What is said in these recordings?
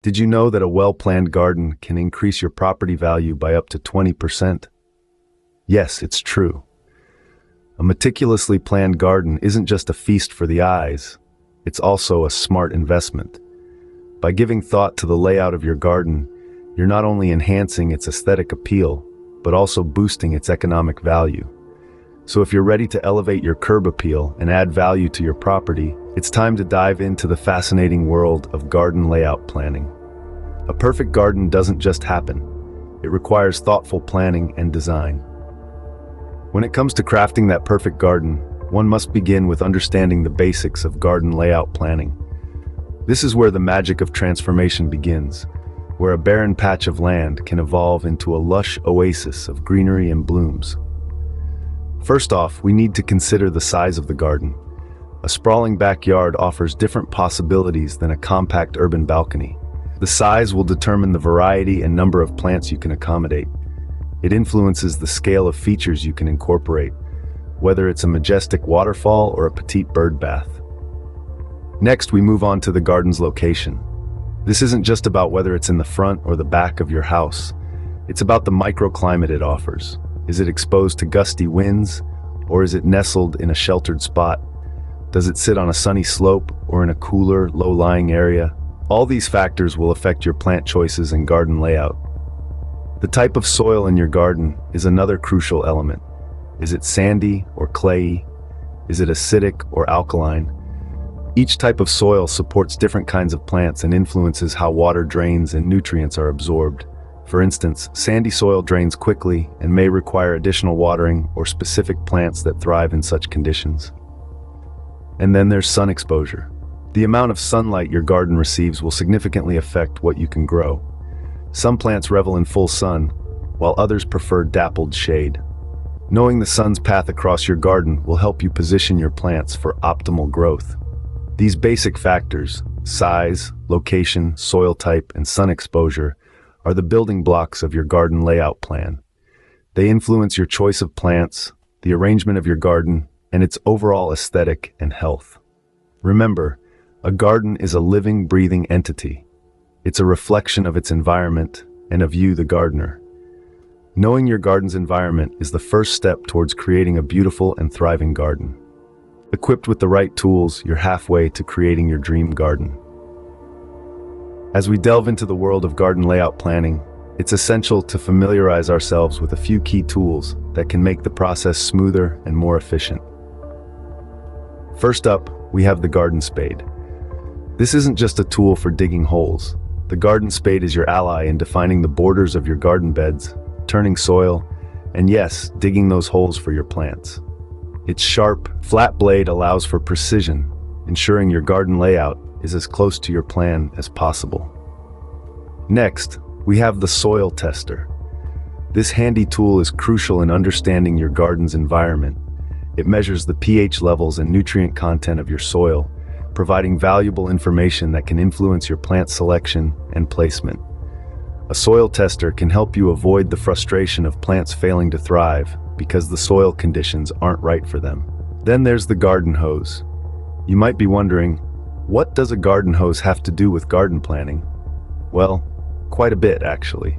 Did you know that a well-planned garden can increase your property value by up to 20%? Yes, it's true. A meticulously planned garden isn't just a feast for the eyes, it's also a smart investment. By giving thought to the layout of your garden, you're not only enhancing its aesthetic appeal, but also boosting its economic value. So if you're ready to elevate your curb appeal and add value to your property, it's time to dive into the fascinating world of garden layout planning. A perfect garden doesn't just happen. It requires thoughtful planning and design. When it comes to crafting that perfect garden, one must begin with understanding the basics of garden layout planning. This is where the magic of transformation begins, where a barren patch of land can evolve into a lush oasis of greenery and blooms. First off, we need to consider the size of the garden. A sprawling backyard offers different possibilities than a compact urban balcony. The size will determine the variety and number of plants you can accommodate. It influences the scale of features you can incorporate, whether it's a majestic waterfall or a petite bird bath. Next, we move on to the garden's location. This isn't just about whether it's in the front or the back of your house. It's about the microclimate it offers. Is it exposed to gusty winds, or is it nestled in a sheltered spot? Does it sit on a sunny slope or in a cooler, low-lying area? All these factors will affect your plant choices and garden layout. The type of soil in your garden is another crucial element. Is it sandy or clayey? Is it acidic or alkaline? Each type of soil supports different kinds of plants and influences how water drains and nutrients are absorbed. For instance, sandy soil drains quickly and may require additional watering or specific plants that thrive in such conditions. And then there's sun exposure. The amount of sunlight your garden receives will significantly affect what you can grow. Some plants revel in full sun, while others prefer dappled shade. Knowing the sun's path across your garden will help you position your plants for optimal growth. These basic factors, size, location, soil type, and sun exposure, are the building blocks of your garden layout plan. They influence your choice of plants, the arrangement of your garden, and its overall aesthetic and health. Remember, a garden is a living, breathing entity. It's a reflection of its environment and of you, the gardener. Knowing your garden's environment is the first step towards creating a beautiful and thriving garden. Equipped with the right tools, you're halfway to creating your dream garden. As we delve into the world of garden layout planning, it's essential to familiarize ourselves with a few key tools that can make the process smoother and more efficient. First up, we have the garden spade. This isn't just a tool for digging holes. The garden spade is your ally in defining the borders of your garden beds, turning soil, and yes, digging those holes for your plants. Its sharp, flat blade allows for precision, ensuring your garden layout is as close to your plan as possible. Next, we have the soil tester. This handy tool is crucial in understanding your garden's environment. It measures the pH levels and nutrient content of your soil, providing valuable information that can influence your plant selection and placement. A soil tester can help you avoid the frustration of plants failing to thrive because the soil conditions aren't right for them. Then there's the garden hose. You might be wondering, what does a garden hose have to do with garden planning? Well, quite a bit actually.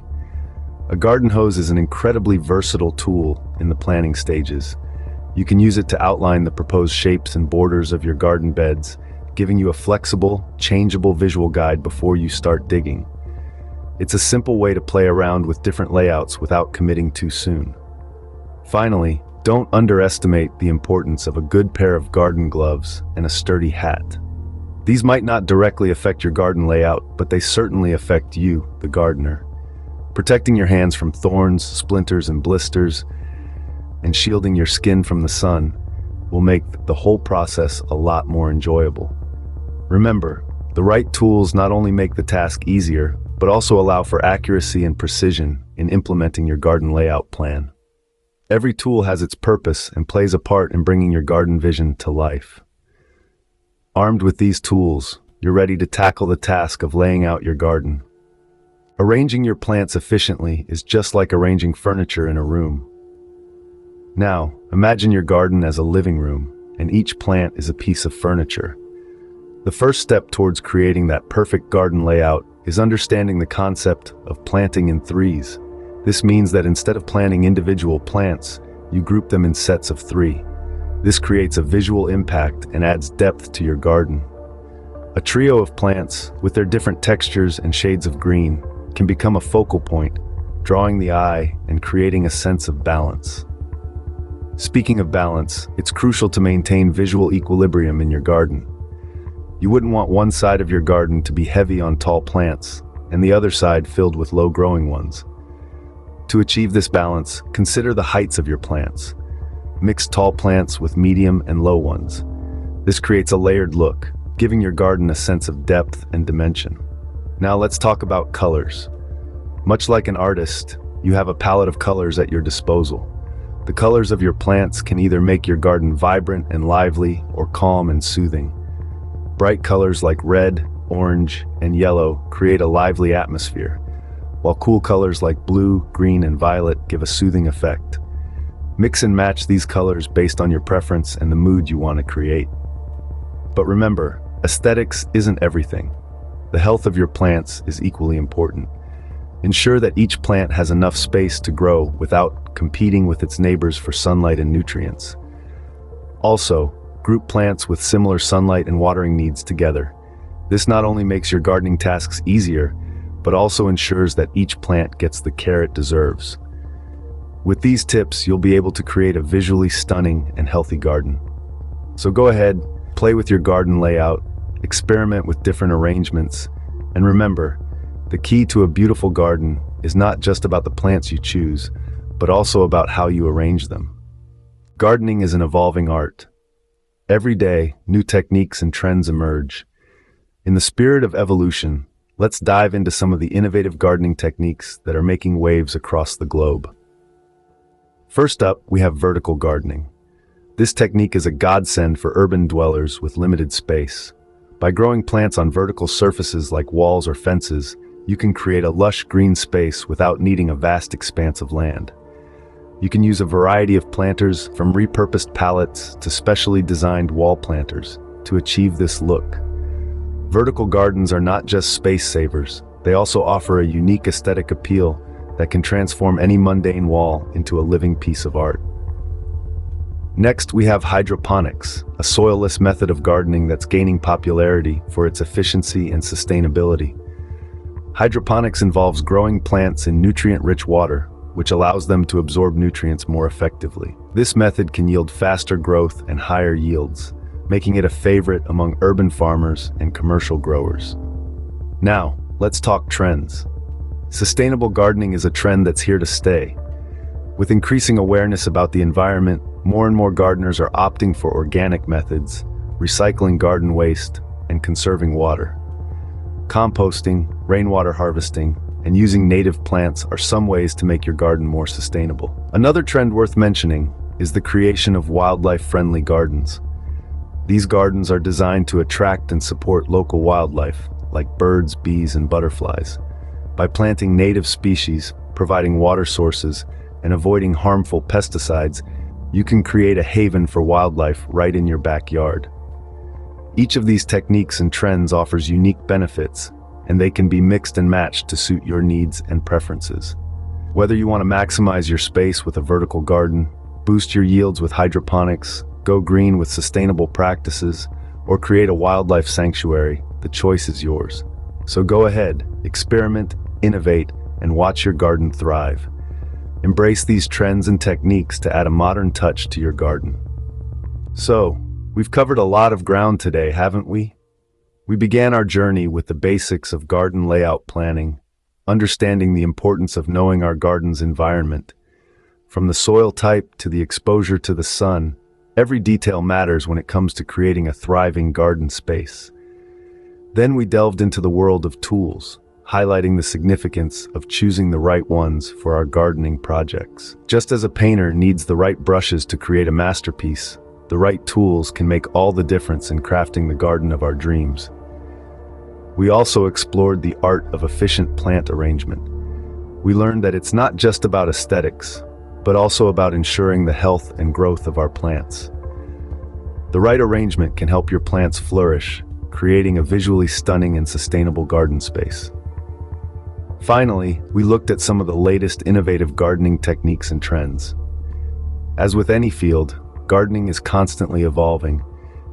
A garden hose is an incredibly versatile tool in the planning stages. You can use it to outline the proposed shapes and borders of your garden beds, giving you a flexible, changeable visual guide before you start digging. It's a simple way to play around with different layouts without committing too soon. Finally, don't underestimate the importance of a good pair of garden gloves and a sturdy hat. These might not directly affect your garden layout, but they certainly affect you, the gardener. Protecting your hands from thorns, splinters, and blisters, and shielding your skin from the sun will make the whole process a lot more enjoyable. Remember, the right tools not only make the task easier, but also allow for accuracy and precision in implementing your garden layout plan. Every tool has its purpose and plays a part in bringing your garden vision to life. Armed with these tools, you're ready to tackle the task of laying out your garden. Arranging your plants efficiently is just like arranging furniture in a room. Now, imagine your garden as a living room, and each plant is a piece of furniture. The first step towards creating that perfect garden layout is understanding the concept of planting in threes. This means that instead of planting individual plants, you group them in sets of 3. This creates a visual impact and adds depth to your garden. A trio of plants, with their different textures and shades of green, can become a focal point, drawing the eye and creating a sense of balance. Speaking of balance, it's crucial to maintain visual equilibrium in your garden. You wouldn't want one side of your garden to be heavy on tall plants and the other side filled with low-growing ones. To achieve this balance, consider the heights of your plants. Mix tall plants with medium and low ones. This creates a layered look, giving your garden a sense of depth and dimension. Now let's talk about colors. Much like an artist, you have a palette of colors at your disposal. The colors of your plants can either make your garden vibrant and lively or calm and soothing. Bright colors like red, orange, and yellow create a lively atmosphere, while cool colors like blue, green, and violet give a soothing effect. Mix and match these colors based on your preference and the mood you want to create. But remember, aesthetics isn't everything. The health of your plants is equally important. Ensure that each plant has enough space to grow without competing with its neighbors for sunlight and nutrients. Also, group plants with similar sunlight and watering needs together. This not only makes your gardening tasks easier, but also ensures that each plant gets the care it deserves. With these tips, you'll be able to create a visually stunning and healthy garden. So go ahead, play with your garden layout, experiment with different arrangements, and remember, the key to a beautiful garden is not just about the plants you choose, but also about how you arrange them. Gardening is an evolving art. Every day, new techniques and trends emerge. In the spirit of evolution, let's dive into some of the innovative gardening techniques that are making waves across the globe. First up, we have vertical gardening. This technique is a godsend for urban dwellers with limited space. By growing plants on vertical surfaces like walls or fences, you can create a lush green space without needing a vast expanse of land. You can use a variety of planters, from repurposed pallets to specially designed wall planters, to achieve this look. Vertical gardens are not just space savers, they also offer a unique aesthetic appeal that can transform any mundane wall into a living piece of art. Next, we have hydroponics, a soilless method of gardening that's gaining popularity for its efficiency and sustainability. Hydroponics involves growing plants in nutrient-rich water, which allows them to absorb nutrients more effectively. This method can yield faster growth and higher yields, making it a favorite among urban farmers and commercial growers. Now, let's talk trends. Sustainable gardening is a trend that's here to stay. With increasing awareness about the environment, more and more gardeners are opting for organic methods, recycling garden waste, and conserving water. Composting, rainwater harvesting, and using native plants are some ways to make your garden more sustainable. Another trend worth mentioning is the creation of wildlife-friendly gardens. These gardens are designed to attract and support local wildlife, like birds, bees, and butterflies. By planting native species, providing water sources, and avoiding harmful pesticides, you can create a haven for wildlife right in your backyard. Each of these techniques and trends offers unique benefits, and they can be mixed and matched to suit your needs and preferences. Whether you want to maximize your space with a vertical garden, boost your yields with hydroponics, go green with sustainable practices, or create a wildlife sanctuary, the choice is yours. So go ahead, experiment, innovate, and watch your garden thrive. Embrace these trends and techniques to add a modern touch to your garden. So, we've covered a lot of ground today, haven't we? We began our journey with the basics of garden layout planning, understanding the importance of knowing our garden's environment. From the soil type to the exposure to the sun, every detail matters when it comes to creating a thriving garden space. Then we delved into the world of tools, highlighting the significance of choosing the right ones for our gardening projects. Just as a painter needs the right brushes to create a masterpiece, the right tools can make all the difference in crafting the garden of our dreams. We also explored the art of efficient plant arrangement. We learned that it's not just about aesthetics, but also about ensuring the health and growth of our plants. The right arrangement can help your plants flourish, creating a visually stunning and sustainable garden space. Finally, we looked at some of the latest innovative gardening techniques and trends. As with any field, gardening is constantly evolving,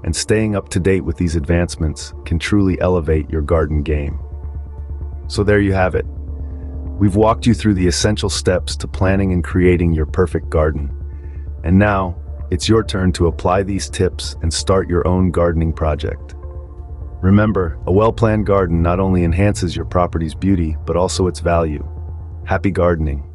and staying up to date with these advancements can truly elevate your garden game. So there you have it. We've walked you through the essential steps to planning and creating your perfect garden. And now, it's your turn to apply these tips and start your own gardening project. Remember, a well-planned garden not only enhances your property's beauty, but also its value. Happy gardening!